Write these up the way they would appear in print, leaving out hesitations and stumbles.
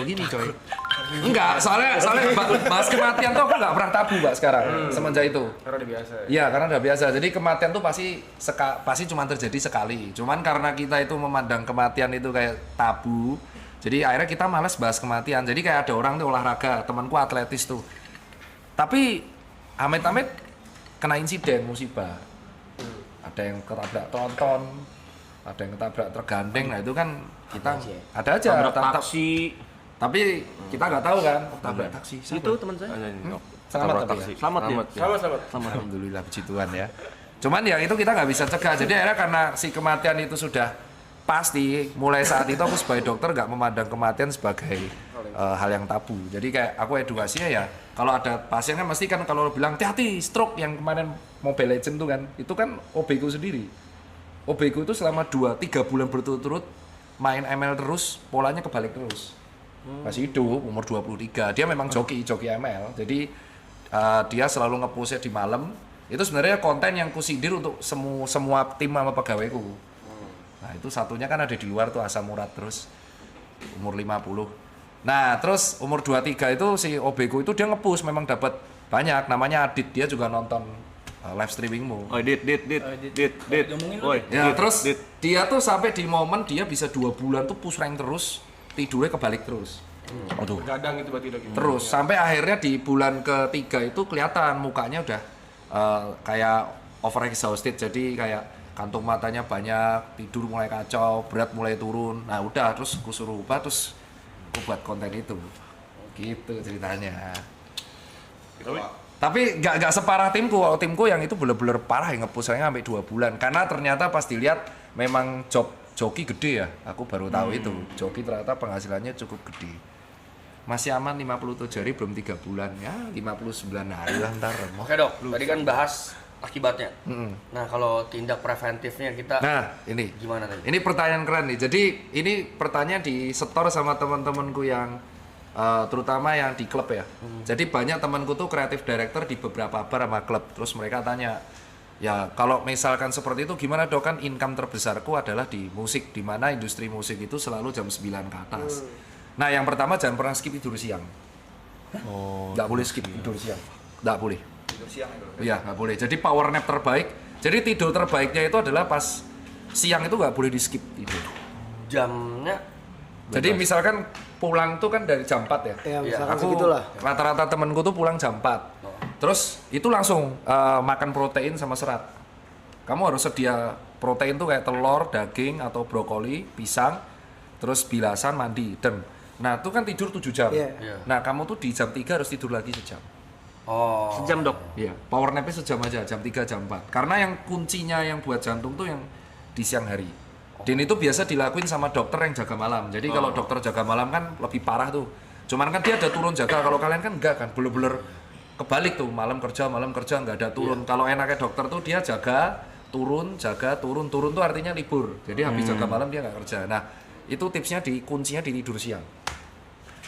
gini coy. Enggak, soalnya bahas kematian tuh aku nggak pernah tabu Mbak sekarang semenjak itu. Karena udah biasa. Iya, karena udah biasa. Jadi kematian tuh pasti cuma terjadi sekali. Cuman karena kita itu memandang kematian itu kayak tabu, jadi akhirnya kita malas bahas kematian. Jadi kayak ada orang tuh olahraga, temanku atletis tuh. Tapi amit-amit kena insiden musibah. Ada yang ketabrak tronton, ada yang ketabrak tergandeng. Nah itu kan kita ada aja taksi. Tapi kita nggak tahu kan, tabrak taksi. Itu teman saya. Selamat tapi ya. Selamat dia. Selamat. Alhamdulillah puji Tuhan ya. Cuman ya itu kita nggak bisa cegah. Jadi akhirnya karena si kematian itu sudah pasti, mulai saat itu aku sebagai dokter nggak memandang kematian sebagai hal yang tabu. Jadi kayak aku edukasinya ya, kalau ada pasien kan mesti kan kalau bilang hati-hati stroke yang kemarin Mobile Legends tuh kan, itu kan OB-ku sendiri. OB-ku itu selama 2-3 bulan berturut-turut main ML terus, polanya kebalik terus. Masih hidup, umur 23. Dia memang joki ML. Jadi dia selalu nge-push di malam. Itu sebenarnya konten yang kusindir untuk semua tim sama pegawaiku. Nah, itu satunya kan ada di luar tuh Asam Murad terus umur 50. Nah, terus umur 23 itu si OB-ku itu dia nge-push memang dapat banyak. Namanya Adit, dia juga nonton live streamingmu. Oh, dit. Woi, ya, terus dia tuh sampai di momen dia bisa 2 bulan tuh push rank terus. Tidurnya kebalik terus. Gadang itu berarti gitu. Terus sampai akhirnya di bulan ketiga itu kelihatan mukanya udah kayak over exhausted, jadi kayak kantung matanya banyak, tidur mulai kacau, berat mulai turun. Nah udah terus aku suruh ubah, terus aku buat konten itu. Gitu ceritanya. Tapi nggak separah timku. Timku yang itu bener-bener parah yang nge-push-nya sampai 2 bulan. Karena ternyata pas dilihat memang joki gede ya, aku baru tahu itu. Joki ternyata penghasilannya cukup gede. Masih aman 57 hari, belum 3 bulan ya, 59 hari lah ntar. Oke dok, tadi kan bahas akibatnya. Nah kalau tindak preventifnya kita ini gimana tadi? Ini pertanyaan keren nih. Jadi ini pertanyaan disetor sama teman-temanku yang terutama yang di klub ya. Jadi banyak temanku tuh kreatif director di beberapa bar sama klub. Terus mereka tanya, ya kalau misalkan seperti itu gimana dok, kan income terbesarku adalah di musik, di mana industri musik itu selalu jam 9 ke atas. Nah yang pertama jangan pernah skip tidur siang. Nggak boleh skip tidur siang, nggak boleh. Tidur siang itu. Iya nggak boleh. Jadi power nap terbaik. Jadi tidur terbaiknya itu adalah pas siang, itu nggak boleh di skip tidur. Jamnya? Jadi misalkan pulang tuh kan dari jam 4 ya. Ya, misalkan Aku segitulah. rata-rata temenku tuh pulang jam 4. Terus itu langsung makan protein sama serat. Kamu harus sedia protein tuh kayak telur, daging atau brokoli, pisang, terus bilasan, mandi, dan nah itu kan tidur 7 jam. Yeah. Nah kamu tuh di jam 3 harus tidur lagi sejam. Oh. Sejam dok. Iya, power nap-nya sejam aja, jam 3, jam 4. Karena yang kuncinya yang buat jantung tuh yang di siang hari. Dan itu biasa dilakuin sama dokter yang jaga malam. Jadi kalau dokter jaga malam kan lebih parah tuh. Cuman kan dia ada turun jaga, kalau kalian kan enggak kan, bener-bener kebalik tuh, malam kerja nggak ada turun. Kalau enaknya dokter tuh dia jaga, turun tuh artinya libur. Jadi habis jaga malam dia nggak kerja. Nah itu tipsnya kuncinya di tidur siang.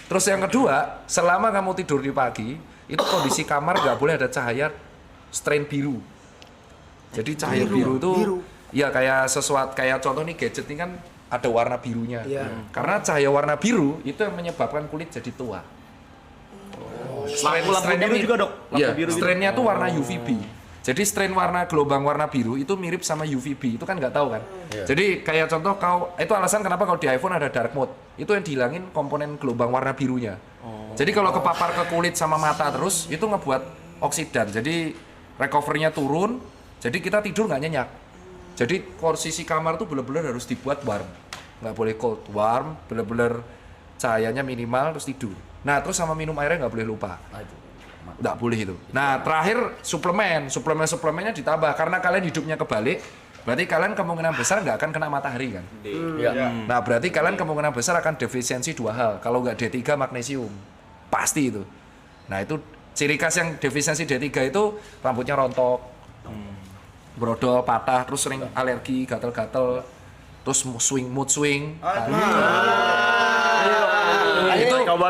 Terus yang kedua, selama kamu tidur di pagi, itu kondisi kamar nggak boleh ada cahaya strain biru. Jadi cahaya biru itu ya kayak sesuatu, kayak contoh nih gadget ini kan ada warna birunya. Karena cahaya warna biru itu yang menyebabkan kulit jadi tua. Lampu biru juga dok. Iya, strainnya tuh warna UVB. Jadi strain gelombang warna biru itu mirip sama UVB, itu kan nggak tahu kan. Jadi kayak contoh itu alasan kenapa kalau di iPhone ada dark mode, itu yang dihilangin komponen gelombang warna birunya. Jadi kalau kepapar ke kulit sama mata terus, itu ngebuat oksidan, jadi recovery-nya turun, jadi kita tidur nggak nyenyak. Jadi posisi kamar tuh bener-bener harus dibuat warm, nggak boleh cold, warm, bener-bener cahayanya minimal terus tidur. Nah terus sama minum airnya nggak boleh lupa. Nggak boleh itu. Nah terakhir suplemennya ditambah, karena kalian hidupnya kebalik, berarti kalian kemungkinan besar nggak akan kena matahari kan. Nah berarti kalian kemungkinan besar akan defisiensi 2 hal, kalau nggak D3 magnesium, pasti itu. Nah itu ciri khas yang defisiensi D3 itu rambutnya rontok, brodol, patah, terus sering alergi, gatel-gatel, terus mood swing.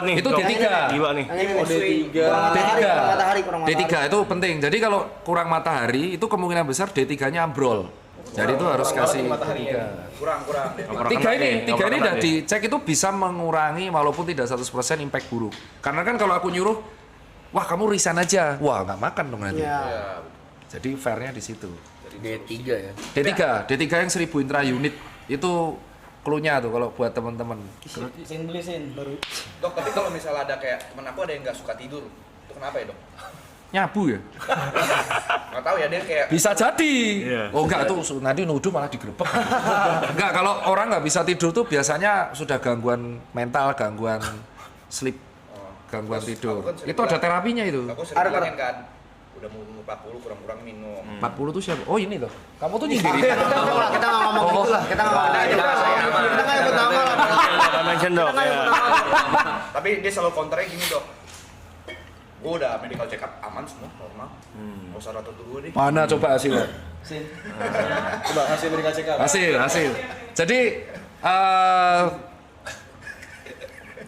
Itu D3. Gila nih. Matahari kurang matahari. D3 itu penting. Jadi kalau kurang matahari itu kemungkinan besar D3-nya ambrol. Jadi itu harus kasih 3. Kurang. Tiga ini udah dicek itu bisa mengurangi walaupun tidak 100% impact buruk. Karena kan kalau aku nyuruh, wah kamu resign aja, wah nggak makan dong nanti. Ya. Jadi fairnya di situ. D3 ya. D3 yang 1000 intra unit itu clue-nya tuh kalau buat teman-teman. Beli baru. Dok, tapi kalau misalnya ada kayak temen aku ada yang nggak suka tidur, itu kenapa ya dok? Nyabu ya? Nggak tahu ya, dia kayak Bisa jadi. Iya. Oh enggak tuh nanti nuduh malah digerebek. Enggak, kalau orang nggak bisa tidur tuh biasanya sudah gangguan mental, gangguan sleep, gangguan tidur. aku kan sering Itu ada terapinya itu. aku sering bilangin kan, udah mau 40 kurang-kurang minum. 40 tuh siapa? Oh ini tuh. Kamu tuh nyindirin. Kita nggak ngomong Oh. gitu lah. Kita nggak ngomong gitu. Kita nggak ikut nama lah. Kita mention dok. Ya. Tapi dia selalu counternya gini dok, gue udah medical check up aman semua, normal, nggak usah rotot dulu deh. Mana coba hasilnya? Coba hasil medical check up. Hasil. Jadi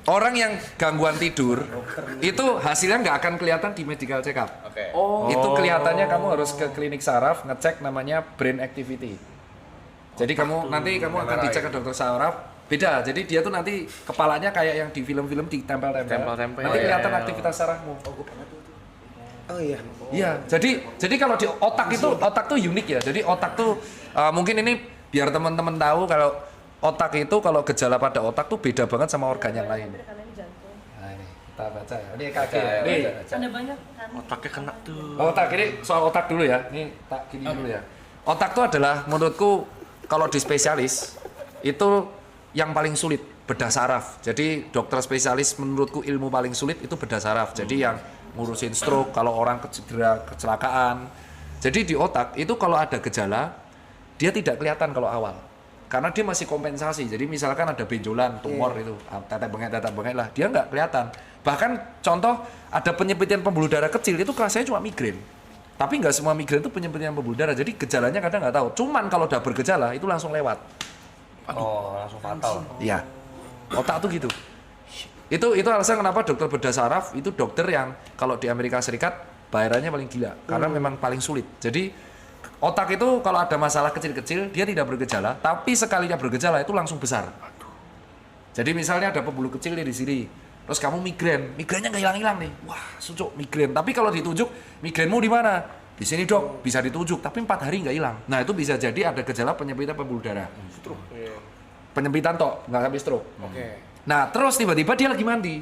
orang yang gangguan tidur itu hasilnya nggak akan kelihatan di medical check up. Oke. Itu kelihatannya kamu harus ke klinik saraf ngecek namanya brain activity. Jadi nanti kamu akan dicek ke dokter saraf. Beda, jadi dia tuh nanti kepalanya kayak yang di film-film ditempel-tempel. Tempel-tempel. Nanti kelihatan aktivitas sarafmu. Oh iya. Iya, jadi kalau di otak tuh unik ya. Jadi otak tuh mungkin ini biar teman-teman tahu kalau otak itu kalau gejala pada otak tuh beda banget sama organ yang lain. Karena ini jantung. Nah ini kita baca ya. Ini kaki ya. Nih. Ada banyak kan. Otaknya kena tuh. Otak ini soal otak dulu ya. Ini tak gini dulu ya. Otak tuh adalah menurutku kalau di spesialis itu yang paling sulit bedah saraf. Jadi dokter spesialis menurutku ilmu paling sulit itu bedah saraf. Jadi yang ngurusin stroke, kalau orang cedera, kecelakaan. Jadi di otak itu kalau ada gejala dia tidak kelihatan kalau awal. Karena dia masih kompensasi. Jadi misalkan ada benjolan, tumor itu, tetek bengek lah, dia nggak kelihatan. Bahkan contoh ada penyempitan pembuluh darah kecil itu rasanya cuma migrain. Tapi nggak semua migrain itu penyempitan pembuluh darah. Jadi gejalanya kadang nggak tahu. Cuman kalau udah bergejala itu langsung lewat. Oh, langsung fatal. Iya. Otak tuh gitu. Itu alasan kenapa dokter bedah saraf itu dokter yang kalau di Amerika Serikat bayarannya paling gila karena memang paling sulit. Jadi otak itu kalau ada masalah kecil-kecil dia tidak bergejala, tapi sekalinya bergejala itu langsung besar. Jadi misalnya ada pembuluh kecil nih di sini, terus kamu migrainnya nggak hilang-hilang nih. Wah, sucuk migrain. Tapi kalau ditunjuk migrainmu di mana? Di sini dok, bisa ditunjuk, tapi 4 hari nggak hilang. Nah itu bisa jadi ada gejala penyempitan pembuluh darah. Penyempitan tok, nggak sampai stroke. Nah terus tiba-tiba dia lagi mandi,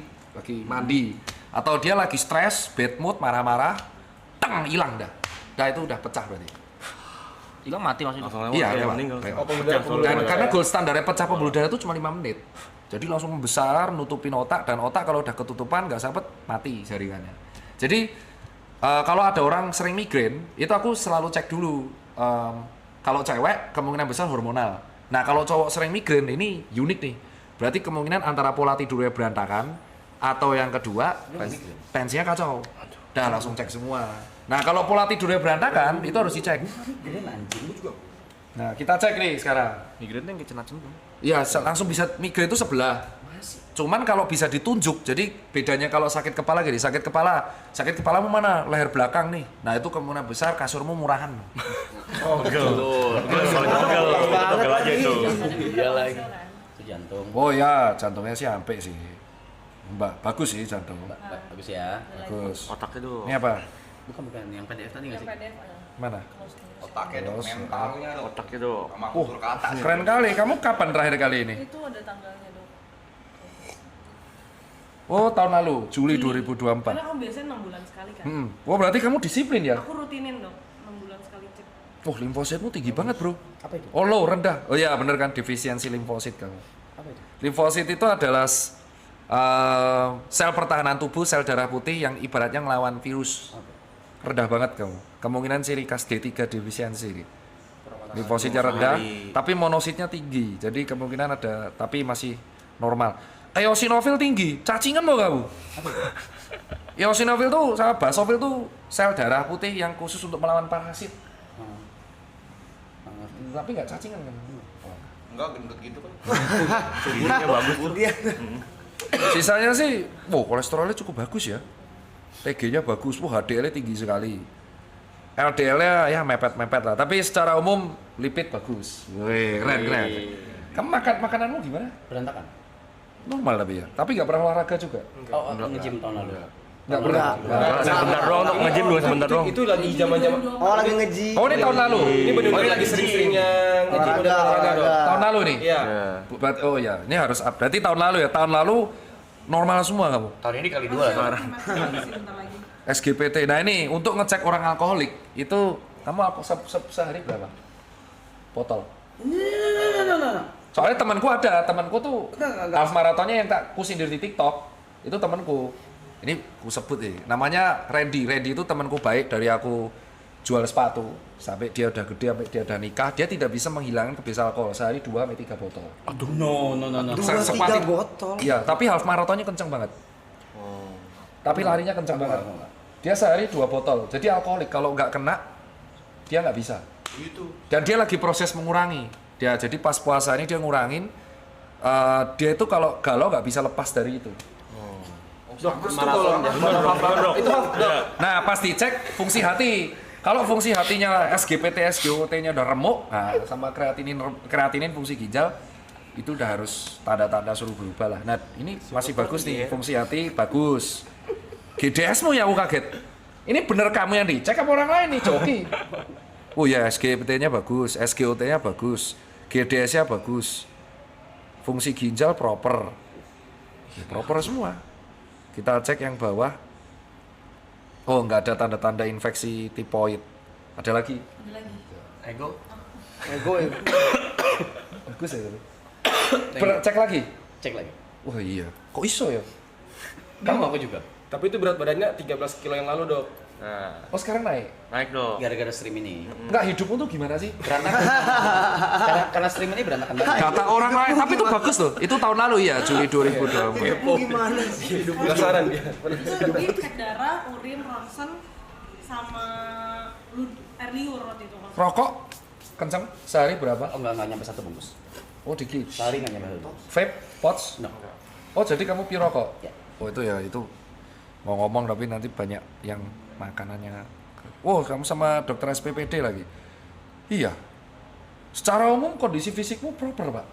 atau dia lagi stres, bad mood, marah-marah, teng hilang dah. Nah itu udah pecah berarti. Hilang mati maksudnya. Langsung lewat. Iya, ya, lewat. meninggal. Karena gold standarnya pecah pembuluh darah itu cuma 5 menit. Jadi langsung membesar, nutupin otak, dan otak kalau udah ketutupan nggak sempet mati jaringannya. Jadi kalau ada orang sering migrain, itu aku selalu cek dulu. Kalau cewek kemungkinan besar hormonal. Nah kalau cowok sering migrain ini unik nih. Berarti kemungkinan antara pola tidurnya berantakan atau yang kedua tensinya kacau. Dah langsung cek semua. Nah kalau pola tidurnya berantakan itu harus dicek. Nah kita cek nih sekarang. Migrainnya yang kecenat-cenat. Iya langsung bisa migrain itu sebelah. Cuman kalau bisa ditunjuk, jadi bedanya kalau sakit kepala gini, sakit kepalamu mana? Leher belakang nih. Nah itu kemungkinan besar kasurmu murahan. Togel aja itu. Iya lagi. Itu jantung. Oh ya, jantungnya sih sampai sih. Mbak, bagus sih jantung. Bagus ya. Bagus. Otaknya tuh. Ini apa? Bukan yang PDF tadi nggak Yang sih? PDF. Mana? Otaknya dok, Terus, mentalnya dok, Otaknya tuh. sama kultur ke atas. Keren kali. Kamu kapan terakhir kali ini? Itu ada tanggalnya dok. Oh, tahun lalu, Juli Karena 2024. kamu biasanya 6 bulan sekali kan. Oh, berarti kamu disiplin ya? Aku rutinin dok, 6 bulan sekali cek. Oh, limfositmu tinggi banget, Bro. Apa itu? Oh, low, rendah. Oh iya, bener kan, defisiensi limfosit kamu. Apa itu? Limfosit itu adalah sel pertahanan tubuh, sel darah putih yang ibaratnya ngelawan virus. Rendah banget kamu. Kemungkinan ciri khas D3 defisiensi. Limfositnya rendah, tapi monositnya tinggi. Jadi kemungkinan ada, tapi masih normal. Eosinofil tinggi, cacingan mau kamu? Eosinofil tuh sama basofil tuh sel darah putih yang khusus untuk melawan parasit. Tapi nggak cacingan kan? Enggak gendut gitu kan. Giginya bagus tuh. Sisanya sih, kolesterolnya cukup bagus ya. TG-nya bagus, HDL-nya tinggi sekali. LDL-nya ya mepet-mepet lah. Tapi secara umum lipid bagus. Wih, keren. Kamu makananmu gimana? Berantakan. Normal tapi ya. Tapi nggak pernah olahraga juga. Oh, nge-gym tahun lalu. Nggak pernah. Sebentar doang untuk nge-gym juga sebentar doang. Itu lagi zaman-zaman. Oh, lagi nge-gym. Oh ini tahun lalu. Ini bener-bener lagi sering-seringnya nge-gym udah olahraga dong. Tahun lalu nih. Iya. Oh ya, ini harus up. Berarti tahun lalu ya. Tahun lalu normal semua kamu. Tahun ini kali 2 lah sekarang. Masih lagi bentar lagi. SGPT. Nah ini untuk ngecek orang alkoholik itu kamu sehari berapa botol? Soalnya temanku tuh half marathonnya yang tak ku sindir di TikTok itu temanku. Ini ku sebut nih, namanya Randy. Randy itu temanku baik dari aku jual sepatu sampai dia udah gede, sampai dia udah nikah, dia tidak bisa menghilangkan kebiasaan alkohol sehari 2-3 botol. Aduh, no. 2-3 botol. Iya, tapi half marathonnya kenceng banget. Tapi larinya kenceng banget. Dia sehari 2 botol. Jadi alkoholik kalau nggak kena dia nggak bisa. Gitu. Dan dia lagi proses mengurangi. Dia jadi pas puasa ini dia ngurangin. Dia itu kalau galau nggak bisa lepas dari itu. Nah pas dicek fungsi hati. Kalau fungsi hatinya SGPT, SGOT-nya udah remuk, nah, sama kreatinin fungsi ginjal itu udah harus tanda-tanda suruh berubah lah. Nah ini masih bagus nih, fungsi hati bagus. GDS-mu ya aku kaget. Ini bener kamu yang dicek apa orang lain nih, Coki? Oh ya, SGPT-nya bagus, SGOT-nya bagus, GDS-nya bagus. Fungsi ginjal proper. Ya, proper semua. Kita cek yang bawah. Oh, nggak ada tanda-tanda infeksi tipoid. Ada lagi? Ada lagi. Ego. Bagus ya. Cek lagi? Cek lagi. Wah iya. Kok iso ya? Kamu aku juga. Tapi itu berat badannya 13 kilo yang lalu, Dok. Nah, Oh sekarang naik? naik dong. Gara-gara stream ini. Enggak, hidupmu tuh gimana sih? Berantakan. karena stream ini berantakan banget. Kata orang lain, tapi itu bagus loh. Itu tahun lalu ya, Juli 2020. Gimana sih? Penasaran dia. Itu dia cek darah, urin, ronsen, sama air liur waktu itu. Rokok kenceng sehari berapa? Oh, enggak nyampe 1 bungkus. Oh dikit. Sehari enggak nyampe 1 bungkus. Vape, pots? No. Oh jadi kamu pirokok? Ya. Oh itu ya, itu mau ngomong tapi nanti banyak yang makanannya. Oh kamu sama dokter SPPD lagi? Iya. Secara umum kondisi fisikmu proper pak.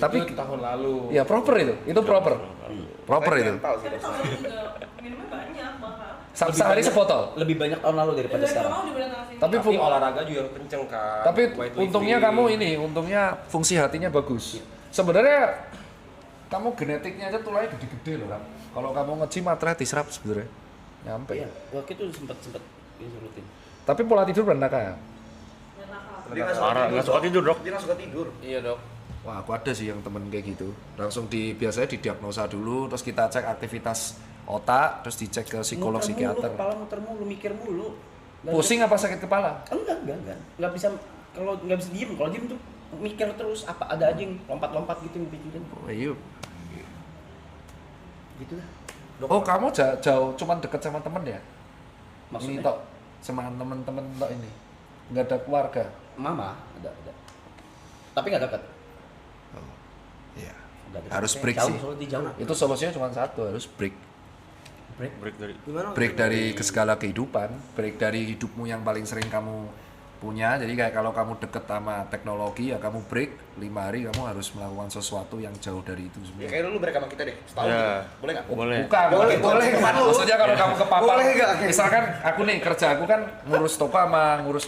Tapi Itu tahun lalu. ya proper itu proper. Proper itu. Mental sih Tapi rasanya. tahun juga minumnya banyak bahkan. Sehari sebotol. Lebih banyak tahun lalu daripada Dari sekarang. mau di bulan sini. Tapi Tapi olahraga juga kenceng kan. Tapi Weightlifting. untungnya kamu ini, untungnya fungsi hatinya bagus. Sebenarnya kamu genetiknya aja tulangnya gede-gede loh, Ram. Kalau kamu nge-gym matre diserap sebenarnya. Nyampe. Iya, waktu itu sempat ini rutin. Tapi pola tidur berantakan. Dan nakal. Dia nggak Parah, nggak suka tidur, Dok. Dia nggak suka tidur. Iya, Dok. Wah, aku ada sih yang temen kayak gitu. Langsung biasanya didiagnosa dulu, terus kita cek aktivitas otak, terus dicek ke psikolog, psikiater. Kepala muter mulu, mikir mulu. Pusing apa sakit kepala? Enggak. Enggak bisa, kalau nggak bisa diem. Kalau diem tuh mikir terus, apa ada aja yang lompat-lompat gitu yang pikirin. Oh, iya. Gitu lah. Oh, kamu jauh cuman deket sama temen ya? Ini Maksudnya tok sama temen-temen tok ini. Nggak ada keluarga. mama ada. Tapi nggak dekat. Iya. Nggak dekat. Harus break Jauh, sih. soalnya dia jauh. Itu solusinya cuma satu, harus break. Break dari Break dari segala kehidupan, break dari hidupmu yang paling sering kamu punya. Jadi kayak kalau kamu deket sama teknologi ya kamu break 5 hari, kamu harus melakukan sesuatu yang jauh dari itu Ya semua. kayak dulu break sama kita deh, setahun. Ya. gitu. Boleh nggak? Boleh. Bukan, boleh. Maksudnya kalau kamu kepapar, Boleh nggak? misalkan aku nih kerja, aku kan ngurus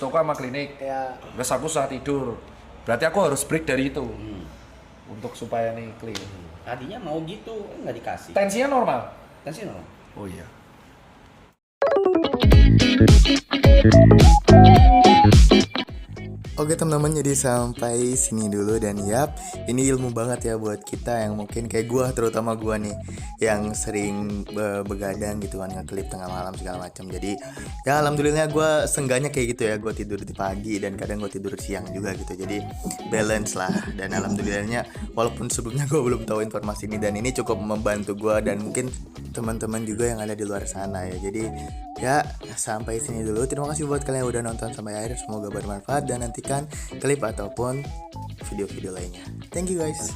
toko sama klinik. Ya. Terus aku susah tidur. Berarti aku harus break dari itu. Untuk supaya nih clear. Tadinya mau gitu, nggak dikasih. Tensinya normal. Kan sih normal. Oh iya. Oke teman-teman, jadi sampai sini dulu. Dan yap, ini ilmu banget ya buat kita yang mungkin kayak gua, terutama gua nih yang sering begadang gitu kan, ngeklip tengah malam segala macam. Jadi ya alhamdulillah gua seenggaknya kayak gitu ya, gua tidur di pagi dan kadang gua tidur siang juga gitu. Jadi balance lah, dan alhamdulillahnya walaupun sebelumnya gua belum tahu informasi ini, dan ini cukup membantu gua dan mungkin teman-teman juga yang ada di luar sana ya. Jadi ya sampai sini dulu. Terima kasih buat kalian yang udah nonton sampai akhir. Semoga bermanfaat dan nantikan klip ataupun video-video lainnya. Thank you guys.